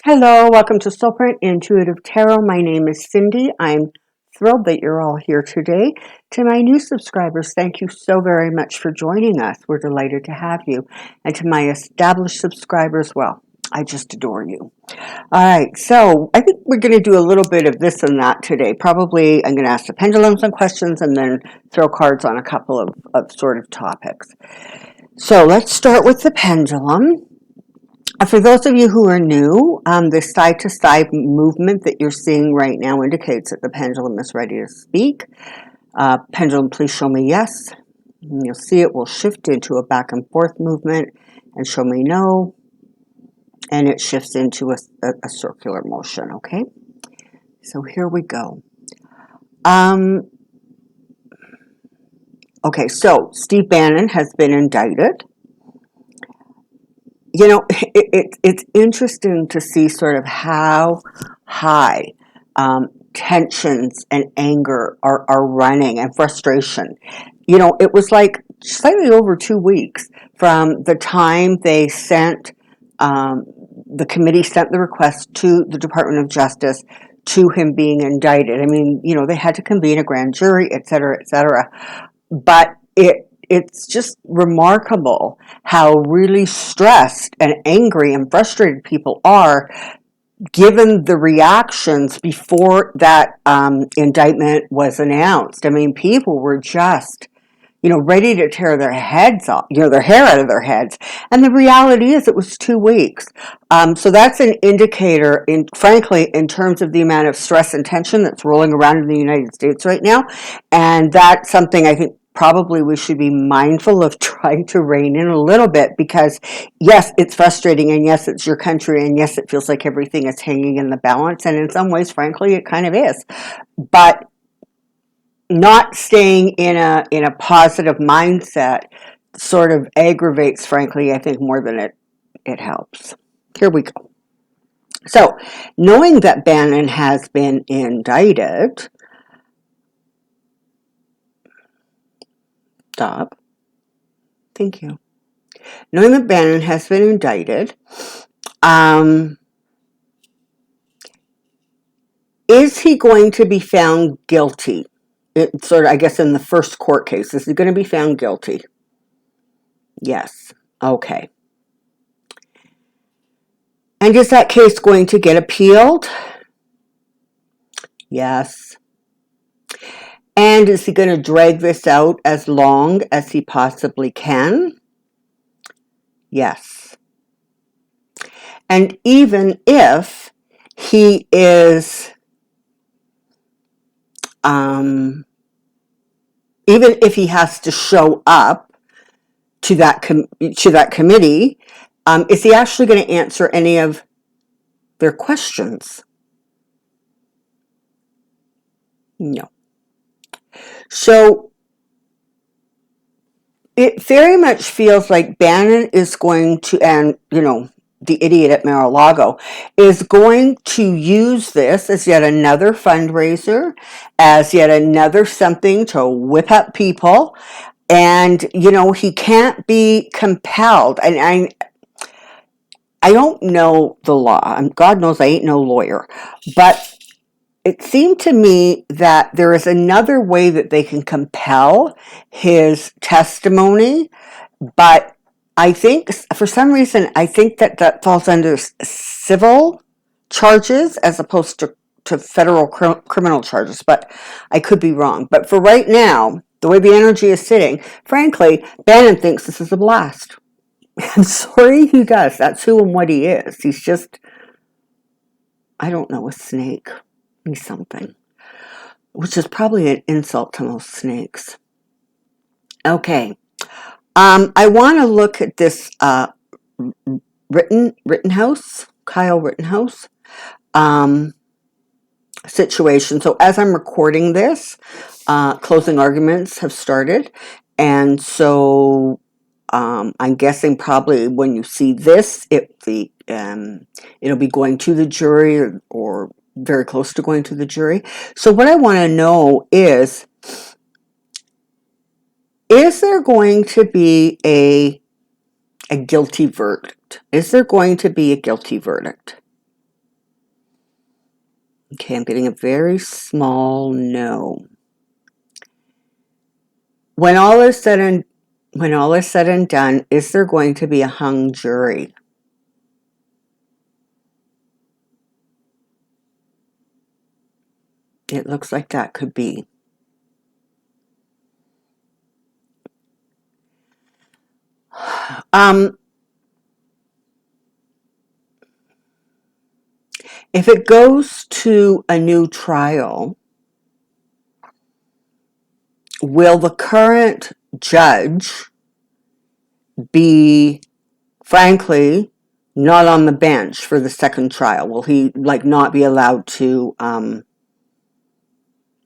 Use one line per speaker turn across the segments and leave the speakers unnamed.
Hello, welcome to Soulprint Intuitive Tarot. My name is Cindy. I'm thrilled that you're all here today. To my new subscribers, thank you so very much for joining us. We're delighted to have you. And to my established subscribers, well, I just adore you. All right, so I think we're going to do a little bit of this and that today. Probably I'm going to ask the pendulum some questions and then throw cards on a couple of sort of topics. So let's start with the pendulum. For those of you who are new, the side-to-side movement that you're seeing right now indicates that the pendulum is ready to speak. Pendulum, please show me yes. And you'll see it will shift into a back and forth movement and show me no. And it shifts into a circular motion, okay? So here we go. Okay, so Steve Bannon has been indicted. You know, it's interesting to see sort of how high tensions and anger are running and frustration. You know, it was like slightly over 2 weeks from the time they sent, the committee sent the request to the Department of Justice to him being indicted. I mean, you know, they had to convene a grand jury, et cetera, et cetera. But it's just remarkable how really stressed and angry and frustrated people are given the reactions before that indictment was announced. I mean, people were just, you know, ready to tear their heads off, you know, their hair out of their heads. And the reality is it was 2 weeks. So that's an indicator, frankly, in terms of the amount of stress and tension that's rolling around in the United States right now. And that's something I think probably we should be mindful of trying to rein in a little bit, because yes, it's frustrating, and yes, it's your country, and yes, it feels like everything is hanging in the balance, and in some ways, frankly, it kind of is. But not staying in a positive mindset sort of aggravates, frankly, I think, more than it helps. Here we go. So, knowing that Bannon has been indicted, stop. Thank you. Knowing that Bannon has been indicted, is he going to be found guilty? It sort of, I guess, in the first court case, is he going to be found guilty? Yes. Okay. And is that case going to get appealed? Yes. And is he going to drag this out as long as he possibly can? Yes. And even if he is, even if he has to show up to that committee, is he actually going to answer any of their questions? No. So it very much feels like Bannon is going to, and, you know, the idiot at Mar-a-Lago is going to use this as yet another fundraiser, as yet another something to whip up people. And, you know, he can't be compelled. And I don't know the law. God knows I ain't no lawyer. But it seemed to me that there is another way that they can compel his testimony, but I think for some reason, I think that falls under civil charges as opposed to federal criminal charges, but I could be wrong. But for right now, the way the energy is sitting, frankly, Bannon thinks this is a blast. I'm sorry he does. That's who and what he is. He's just, I don't know, a snake. He's something, which is probably an insult to most snakes. Okay. I want to look at this Rittenhouse, Kyle Rittenhouse situation. So as I'm recording this, closing arguments have started. And so I'm guessing probably when you see this, it'll be going to the jury or very close to going to the jury. So what I want to know is there going to be a guilty verdict? Is there going to be a guilty verdict? Okay, I'm getting a very small no. When all is said and done, is there going to be a hung jury? It looks like that could be. If it goes to a new trial, will the current judge be, frankly, not on the bench for the second trial? Will he not be allowed to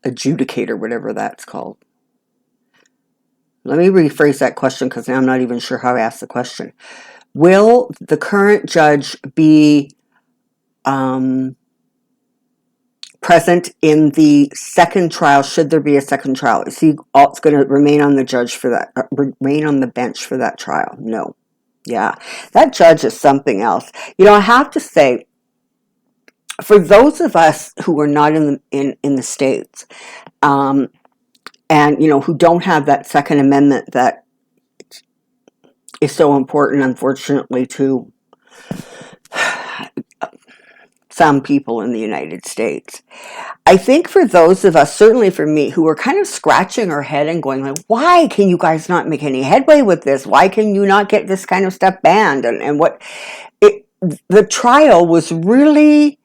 adjudicate or whatever that's called? Let me rephrase that question because now I'm not even sure how I asked the question. Will the current judge be present in the second trial, should there be a second trial? Is he going to remain on the judge for that, remain on the bench for that trial? No. Yeah, that judge is something else. I have to say, for those of us who are not in the States, and who don't have that Second Amendment that is so important, unfortunately, to some people in the United States. I think for those of us, certainly for me, who are kind of scratching our head and going like, why can you guys not make any headway with this? Why can you not get this kind of stuff banned? And the trial was really,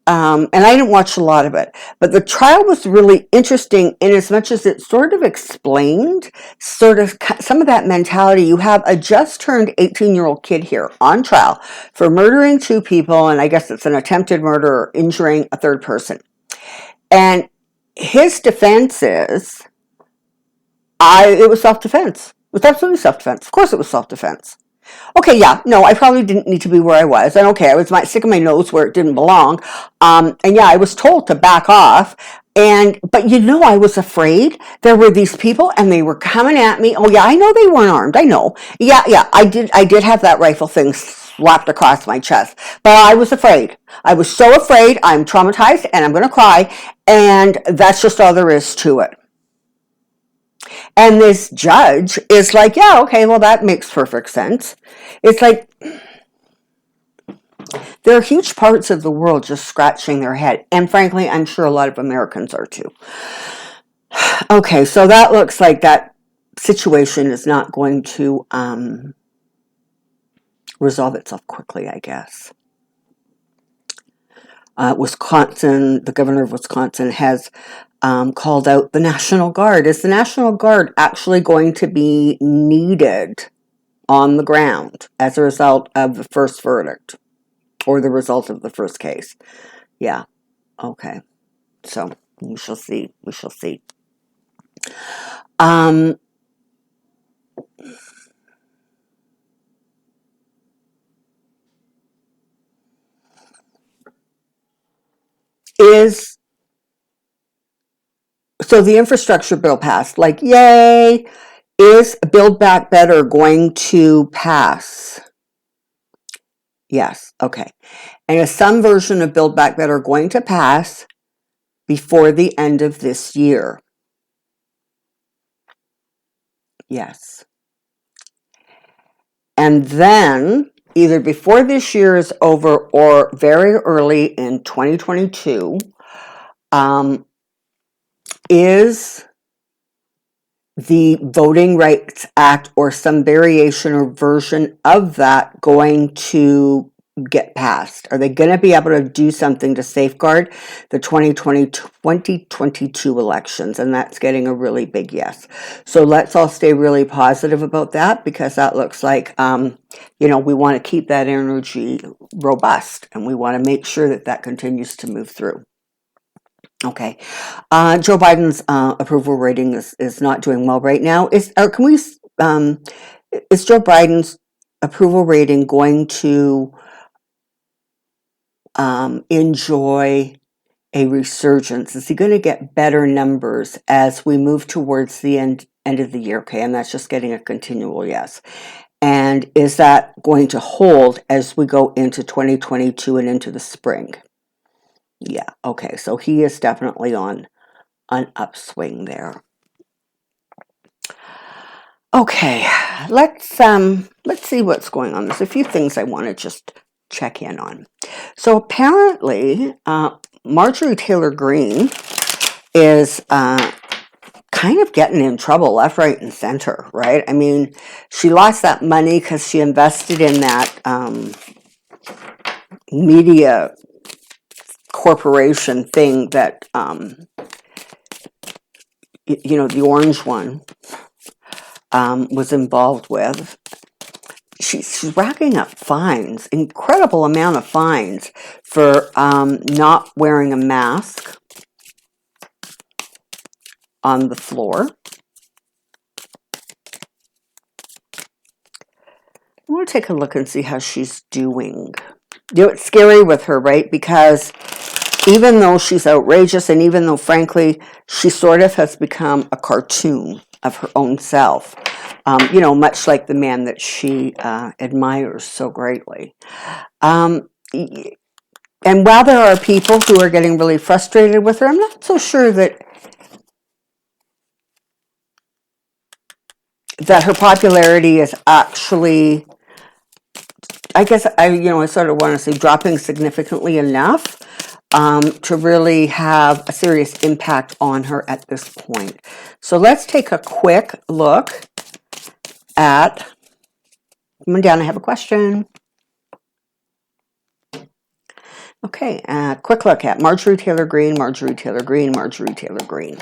and I didn't watch a lot of it, but the trial was really interesting in as much as it sort of explained sort of some of that mentality. You have a just turned 18-year-old kid here on trial for murdering two people, and I guess it's an attempted murder or injuring a third person. And his defense is, it was self-defense. It was absolutely self-defense. Of course it was self-defense. Okay, yeah, no, I probably didn't need to be where I was. And okay, I was sticking my nose where it didn't belong. And yeah, I was told to back off. But I was afraid. There were these people and they were coming at me. Oh yeah, I know they weren't armed. I know. Yeah, I did have that rifle thing slapped across my chest. But I was afraid. I was so afraid. I'm traumatized and I'm going to cry. And that's just all there is to it. And this judge is like, yeah, okay, well, that makes perfect sense. It's like there are huge parts of the world just scratching their head. And frankly, I'm sure a lot of Americans are too. Okay, so that looks like that situation is not going to resolve itself quickly, I guess. Wisconsin, the governor of Wisconsin has called out the National Guard. Is the National Guard actually going to be needed on the ground as a result of the first verdict or the result of the first case? Yeah. Okay. So we shall see. We shall see. So the infrastructure bill passed, like, yay. Is Build Back Better going to pass? Yes. Okay. And is some version of Build Back Better going to pass before the end of this year? Yes. And then either before this year is over or very early in 2022, is the Voting Rights Act or some variation or version of that going to get passed? Are they going to be able to do something to safeguard the 2022 elections? And that's getting a really big yes. So let's all stay really positive about that, because that looks like, we want to keep that energy robust and we want to make sure that that continues to move through. Okay. Joe Biden's approval rating is not doing well right now. Is Joe Biden's approval rating going to enjoy a resurgence? Is he going to get better numbers as we move towards the end of the year? Okay, and that's just getting a continual yes. And is that going to hold as we go into 2022 and into the spring? Yeah, okay, so he is definitely on an upswing there. Okay, let's see what's going on. There's a few things I want to just check in on. So apparently, Marjorie Taylor Greene is kind of getting in trouble left, right, and center, right? I mean, she lost that money because she invested in that media corporation thing that, the orange one was involved with. She's racking up fines, incredible amount of fines for not wearing a mask on the floor. I want to take a look and see how she's doing. It's scary with her, right? Because even though she's outrageous, and even though, frankly, she sort of has become a cartoon of her own self, much like the man that she admires so greatly. And while there are people who are getting really frustrated with her, I'm not so sure that her popularity is actually, I guess, I sort of want to say dropping significantly enough to really have a serious impact on her at this point. So let's take a quick look at, coming down, I have a question. Okay, quick look at Marjorie Taylor Greene, Marjorie Taylor Greene, Marjorie Taylor Greene.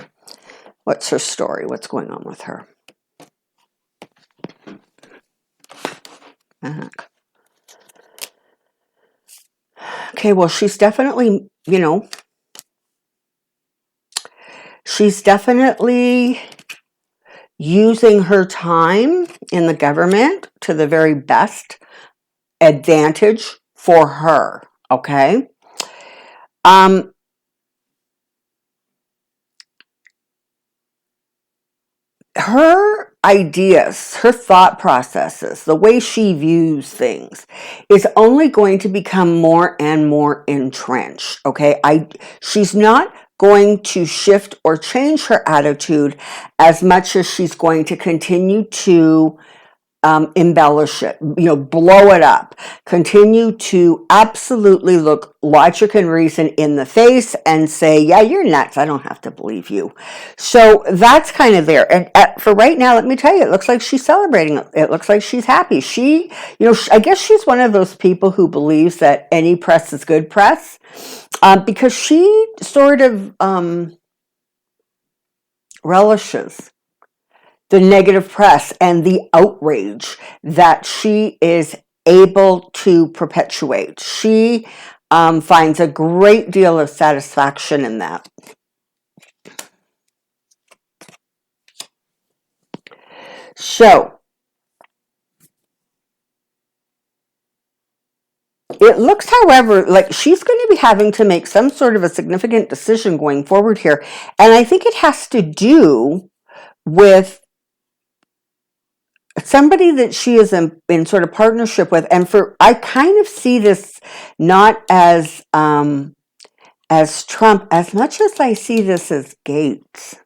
What's her story? What's going on with her? Okay, well, she's definitely, she's definitely using her time in the government to the very best advantage for her, okay? Her ideas, her thought processes, the way she views things is only going to become more and more entrenched, okay? She's not going to shift or change her attitude as much as she's going to continue to embellish it, blow it up, continue to absolutely look logic and reason in the face and say, yeah, you're nuts. I don't have to believe you. So that's kind of there. And for right now, let me tell you, it looks like she's celebrating. It looks like she's happy. I guess she's one of those people who believes that any press is good press, because she sort of relishes the negative press and the outrage that she is able to perpetuate. She finds a great deal of satisfaction in that. So it looks, however, like she's going to be having to make some sort of a significant decision going forward here. And I think it has to do with somebody that she is in sort of partnership with. And I kind of see this not as Trump as much as I see this as Gates.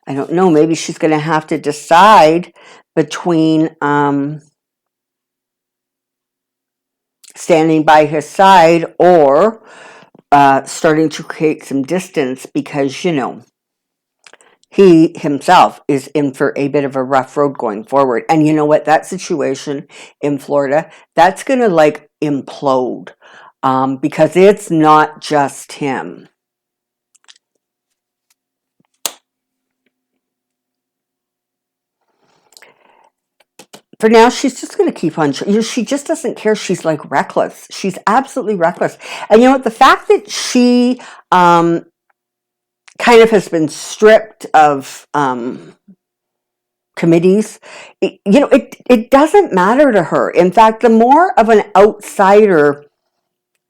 I don't know, maybe she's going to have to decide between standing by his side or starting to create some distance, because he himself is in for a bit of a rough road going forward. And you know what? That situation in Florida, that's going to like implode, because it's not just him. For now, she's just going to keep on. She just doesn't care. She's like reckless. She's absolutely reckless. And you know what? The fact that she kind of has been stripped of committees, it doesn't matter to her. In fact, the more of an outsider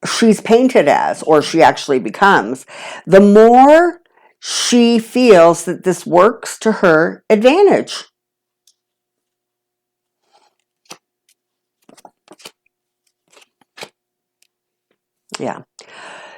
she's painted as, or she actually becomes, the more she feels that this works to her advantage. Yeah.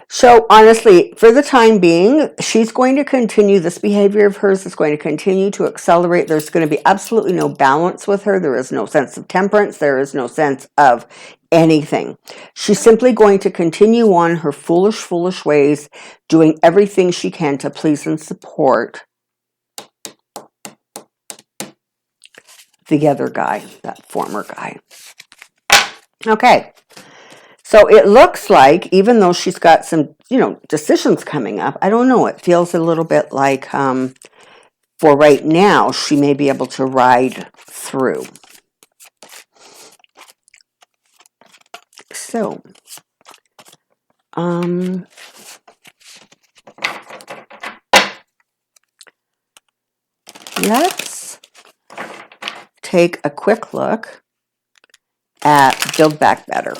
So honestly, for the time being, she's going to continue, this behavior of hers is going to continue to accelerate. There's going to be absolutely no balance with her. There is no sense of temperance. There is no sense of anything. She's simply going to continue on her foolish, foolish ways, doing everything she can to please and support the other guy, that former guy. Okay. So it looks like, even though she's got some, decisions coming up, I don't know, it feels a little bit like, for right now, she may be able to ride through. So, let's take a quick look at Build Back Better.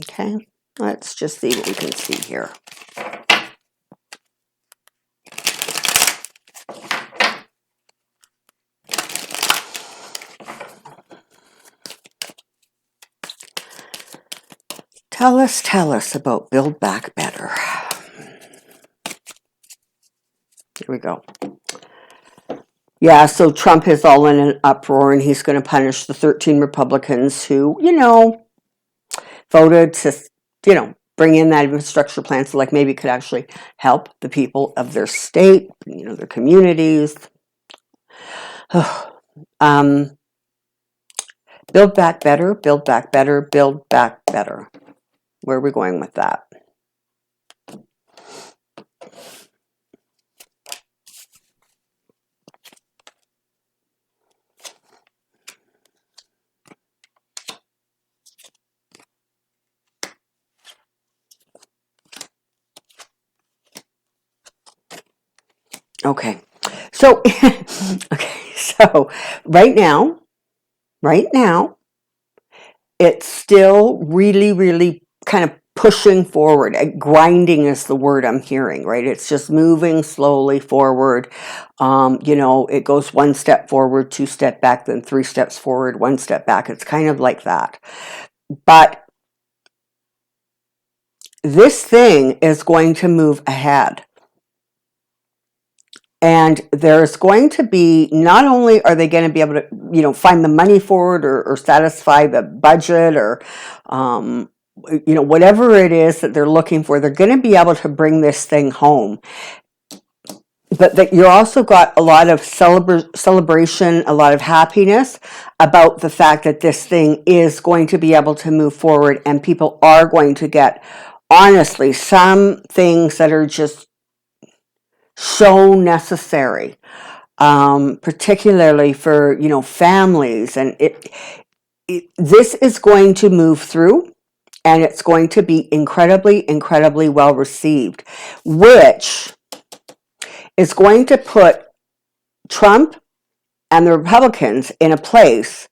Okay, let's just see what we can see here. Tell us about Build Back Better. Here we go. Yeah, so Trump is all in an uproar, and he's going to punish the 13 Republicans who, voted to, bring in that infrastructure plan, so like maybe it could actually help the people of their state, their communities. Build back better, build back better, build back better. Where are we going with that? Okay, so right now, it's still really, really kind of pushing forward. Grinding is the word I'm hearing, right? It's just moving slowly forward. It goes one step forward, two step back, then three steps forward, one step back. It's kind of like that. But this thing is going to move ahead. And there's going to be, not only are they going to be able to, find the money for it or satisfy the budget or, whatever it is that they're looking for, they're going to be able to bring this thing home. But that you're also got a lot of celebration, a lot of happiness about the fact that this thing is going to be able to move forward, and people are going to get, honestly, some things that are just so necessary, particularly for families, and this is going to move through, and it's going to be incredibly well received, which is going to put Trump and the Republicans in a place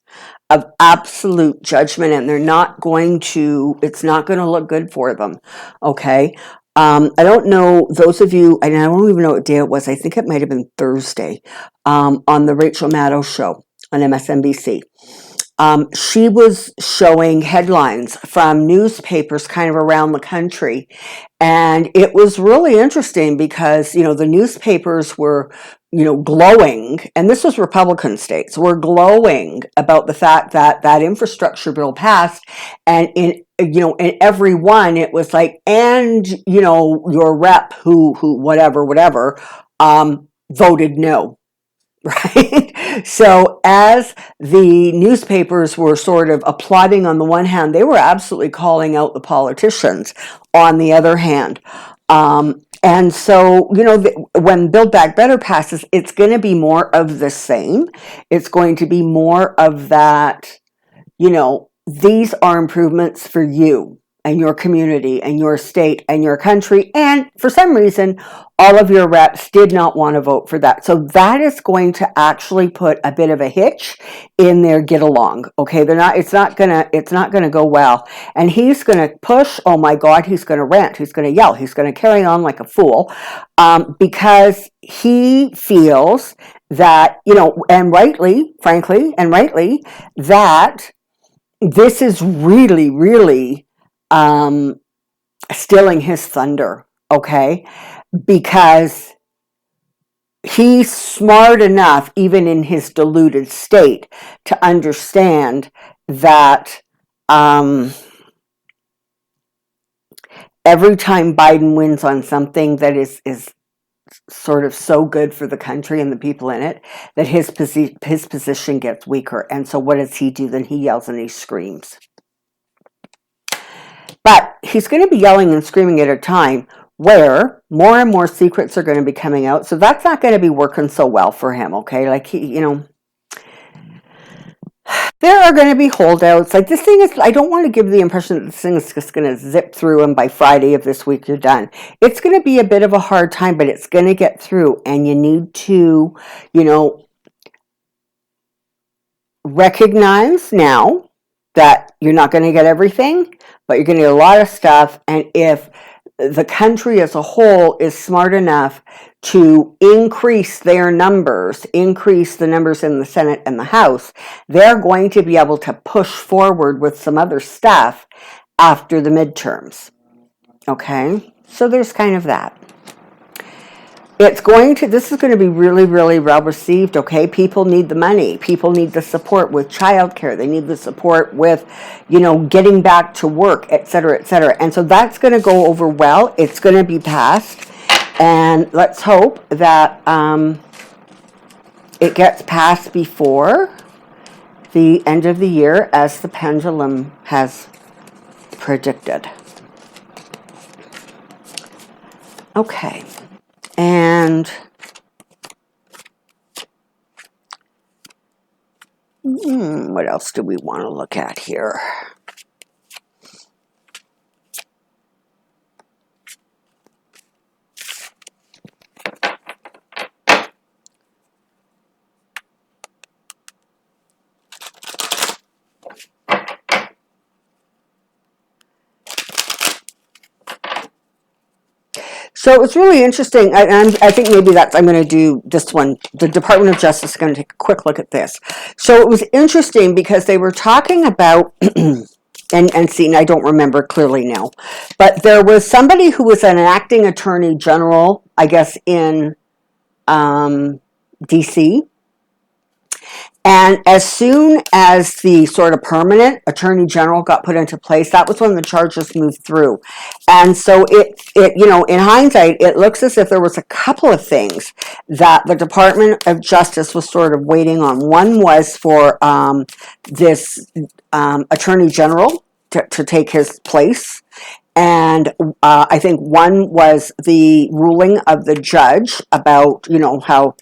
of absolute judgment, and it's not going to look good for them. Okay. I don't know, those of you, and I don't even know what day it was. I think it might have been Thursday, on the Rachel Maddow show on MSNBC. She was showing headlines from newspapers kind of around the country. And it was really interesting because, the newspapers were, glowing, and this was Republican states, were glowing about the fact that that infrastructure bill passed. And in every one, it was like, and, your rep who, whatever, voted no. Right? So as the newspapers were sort of applauding on the one hand, they were absolutely calling out the politicians on the other hand. And so, when Build Back Better passes, it's going to be more of the same. It's going to be more of that, these are improvements for you and your community and your state and your country. And for some reason, all of your reps did not want to vote for that. So that is going to actually put a bit of a hitch in their get along. Okay. It's not going to go well. And he's going to push. Oh my God. He's going to rant. He's going to yell. He's going to carry on like a fool, because he feels that, and rightly, frankly, that this is really, really, stealing his thunder, okay? Because he's smart enough, even in his deluded state, to understand that every time Biden wins on something that is sort of so good for the country and the people in it, that his position gets weaker. And so what does he do? Then he yells and he screams. But he's going to be yelling and screaming at a time where more and more secrets are going to be coming out. So that's not going to be working so well for him, okay? Like, there are going to be holdouts. Like, this thing is, I don't want to give the impression that this thing is just going to zip through and by Friday of this week you're done. It's going to be a bit of a hard time, but it's going to get through, and you need to, recognize now that you're not going to get everything, but you're going to get a lot of stuff. And if the country as a whole is smart enough to increase their numbers, increase the numbers in the Senate and the House, they're going to be able to push forward with some other stuff after the midterms. Okay? So there's kind of that. This is going to be really, really well received, okay? People need the money. People need the support with childcare. They need the support with, getting back to work, et cetera, et cetera. And so that's going to go over well. It's going to be passed. And let's hope that it gets passed before the end of the year, as the pendulum has predicted. Okay. And what else do we want to look at here? So it's really interesting. I think maybe I'm going to do this one. The Department of Justice is going to take a quick look at this. So it was interesting because they were talking about, and see, and I don't remember clearly now, but there was somebody who was an acting attorney general, I guess, in D.C., and as soon as the sort of permanent attorney general got put into place, that was when the charges moved through. And so it in hindsight, it looks as if there was a couple of things that the Department of Justice was sort of waiting on. One was for this attorney general to take his place. And I think one was the ruling of the judge about, how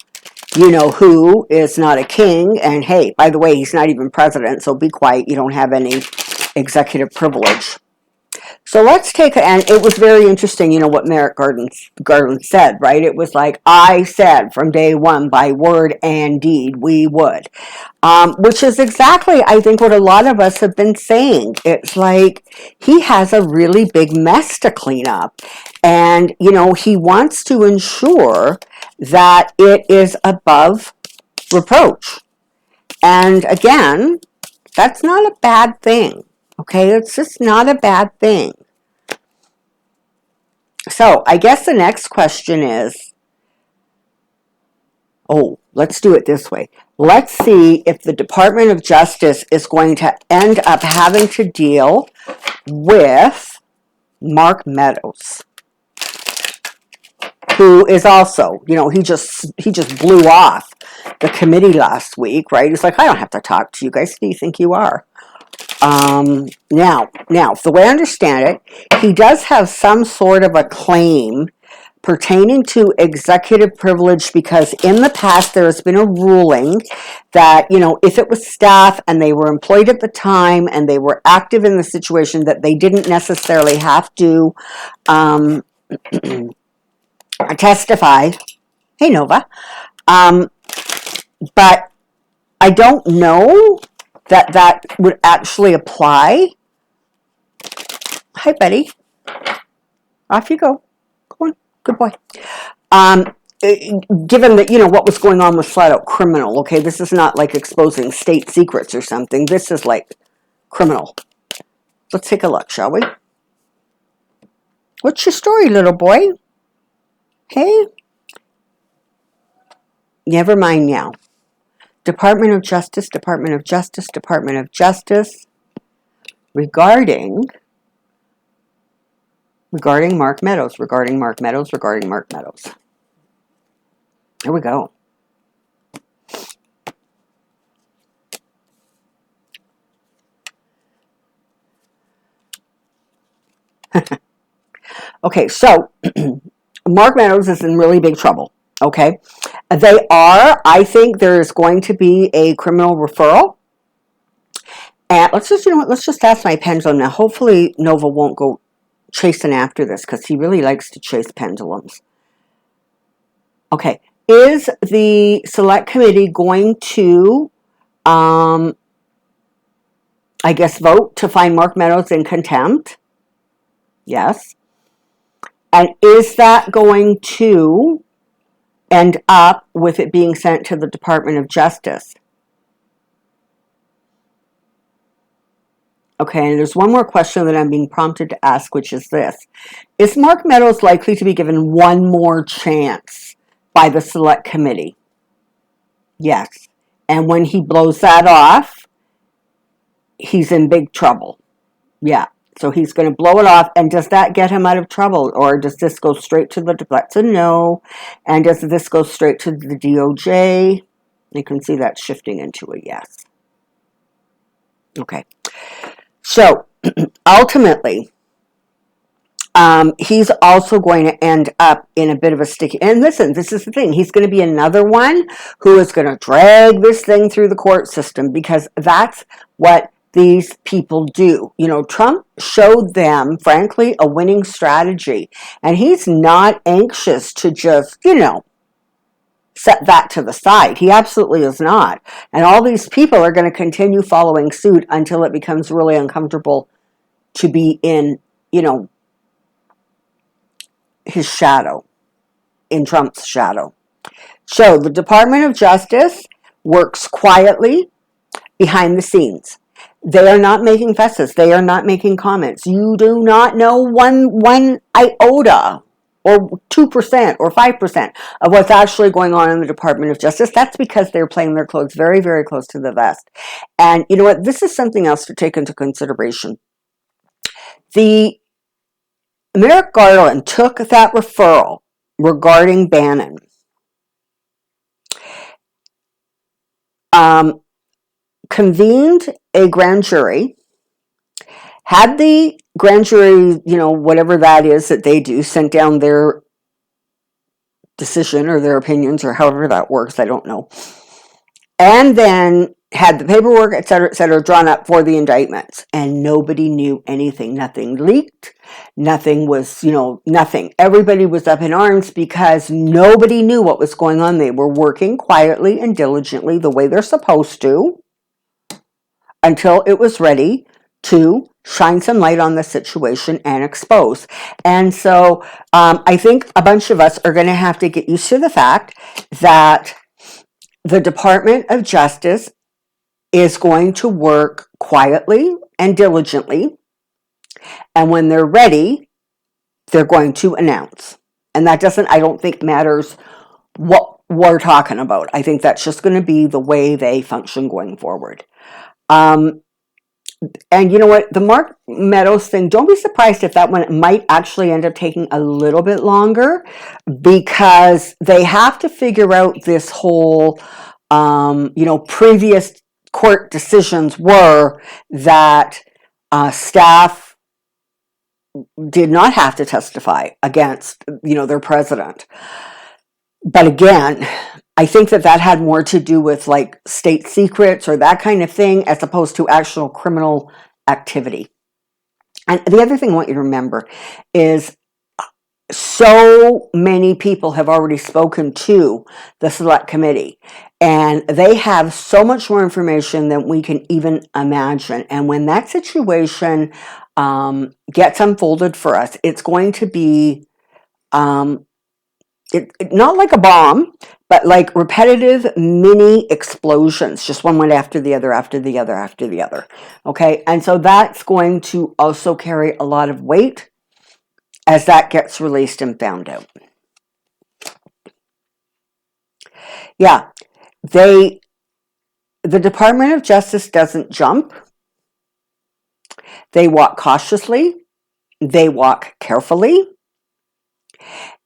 who is not a king, and hey, by the way, he's not even president, so be quiet, you don't have any executive privilege. So let's take, and it was very interesting, what Merrick Garland said, right? It was like, I said from day one, by word and deed, we would. Which is exactly, I think, what a lot of us have been saying. It's like, he has a really big mess to clean up. And, he wants to ensure that it is above reproach. And again, that's not a bad thing. Okay, it's just not a bad thing. So I guess the next question is, let's do it this way. Let's see if the Department of Justice is going to end up having to deal with Mark Meadows, who is also, he just blew off the committee last week, right? He's like, I don't have to talk to you guys. Who do you think you are? Now, the way I understand it, he does have some sort of a claim pertaining to executive privilege, because in the past there has been a ruling that, if it was staff and they were employed at the time and they were active in the situation, that they didn't necessarily have to testify. Hey, Nova. But I don't know that would actually apply. Hi, buddy. Off you go. Go on. Good boy. Given that, what was going on was flat out criminal, okay? This is not like exposing state secrets or something. This is like criminal. Let's take a look, shall we? What's your story, little boy? Hey? Never mind now. Department of Justice, Department of Justice, Department of Justice, regarding Mark Meadows, regarding Mark Meadows, regarding Mark Meadows. Here we go. Okay, so Mark Meadows is in really big trouble. Okay, I think there's going to be a criminal referral. And let's just ask my pendulum now. Hopefully Nova won't go chasing after this because he really likes to chase pendulums. Okay, is the select committee going to, I guess, vote to find Mark Meadows in contempt? Yes. And is that going to end up with it being sent to the Department of Justice? Okay, and there's one more question that I'm being prompted to ask, which is this. Is Mark Meadows likely to be given one more chance by the select committee? Yes. And when he blows that off, he's in big trouble. Yeah. So he's going to blow it off. And does that get him out of trouble? Or does this go straight to that's a no. And does this go straight to the DOJ? You can see that shifting into a yes. Okay. So ultimately, he's also going to end up in a bit of a sticky, and listen, this is the thing, he's going to be another one who is going to drag this thing through the court system because that's what these people do. You know, Trump showed them, frankly, a winning strategy, and he's not anxious to just, set that to the side. He absolutely is not. And all these people are going to continue following suit until it becomes really uncomfortable to be in, his shadow, in Trump's shadow. So the Department of Justice works quietly behind the scenes. They are not making fusses. They are not making comments. You do not know one iota or 2% or 5% of what's actually going on in the Department of Justice. That's because they're playing their clothes very, very close to the vest. And you know what? This is something else to take into consideration. Merrick Garland took that referral regarding Bannon, convened a grand jury, had the grand jury, whatever that is that they do, sent down their decision or their opinions or however that works, I don't know, and then had the paperwork, et cetera, drawn up for the indictments, and nobody knew anything. Nothing leaked. Nothing was, nothing. Everybody was up in arms because nobody knew what was going on. They were working quietly and diligently the way they're supposed to until it was ready to shine some light on the situation and expose. And so I think a bunch of us are going to have to get used to the fact that the Department of Justice is going to work quietly and diligently. And when they're ready, they're going to announce. And that I don't think matters what we're talking about. I think that's just going to be the way they function going forward. And you know what? The Mark Meadows thing, don't be surprised if that one might actually end up taking a little bit longer because they have to figure out this whole, previous court decisions were that staff did not have to testify against, their president. But again, I think that had more to do with like state secrets or that kind of thing as opposed to actual criminal activity. And the other thing I want you to remember is so many people have already spoken to the select committee and they have so much more information than we can even imagine. And when that situation gets unfolded for us, it's going to be not like a bomb, but like repetitive mini explosions, just one after the other, after the other, after the other. Okay, and so that's going to also carry a lot of weight as that gets released and found out. Yeah, the Department of Justice doesn't jump. They walk cautiously. They walk carefully.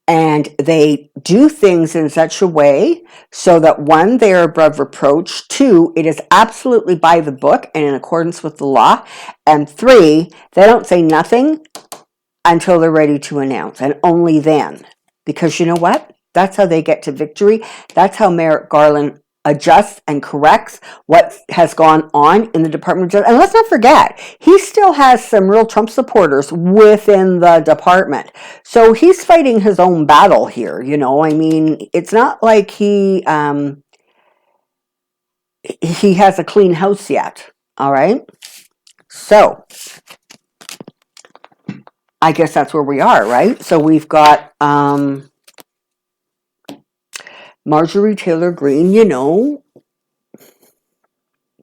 And they do things in such a way so that, one, they are above reproach. Two, it is absolutely by the book and in accordance with the law. And three, they don't say nothing until they're ready to announce, and only then. Because you know what? That's how they get to victory. That's how Merrick Garland adjusts and corrects what has gone on in the Department of Justice. And let's not forget, he still has some real Trump supporters within the department. So he's fighting his own battle here, you know. I mean, it's not like he has a clean house yet, all right? So I guess that's where we are, right? So we've got Marjorie Taylor Greene, you know,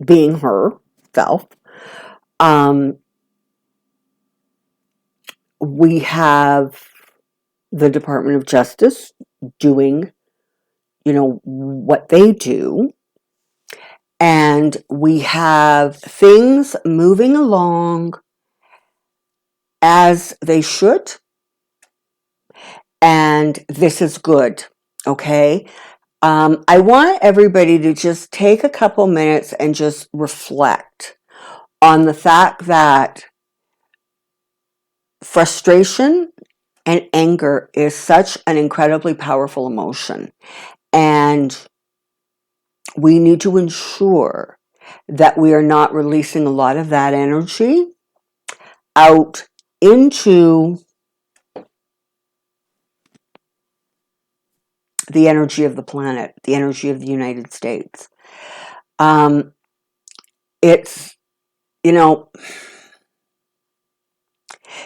being herself. We have the Department of Justice doing, you know, what they do. And we have things moving along as they should. And this is good, okay? I want everybody to just take a couple minutes and just reflect on the fact that frustration and anger is such an incredibly powerful emotion. And we need to ensure that we are not releasing a lot of that energy out into the energy of the planet, the energy of the United States. It's, you know,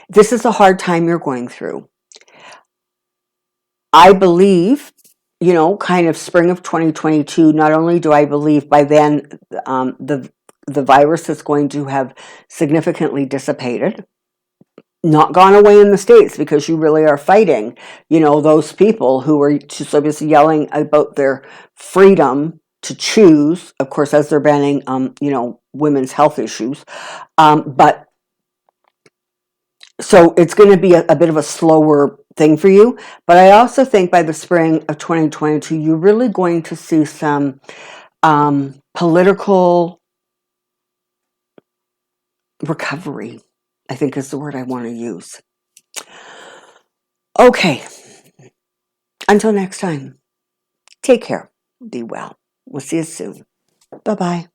this is a hard time you're going through. I believe, you know, kind of spring of 2022, not only do I believe by then the virus is going to have significantly dissipated, not gone away in the States, because you really are fighting, you know, those people who are just obviously yelling about their freedom to choose, of course, as they're banning, you know, women's health issues. But so it's going to be a bit of a slower thing for you. But I also think by the spring of 2022, you're really going to see some political recovery, I think is the word I want to use. Okay. Until next time, take care. Be well. We'll see you soon. Bye-bye.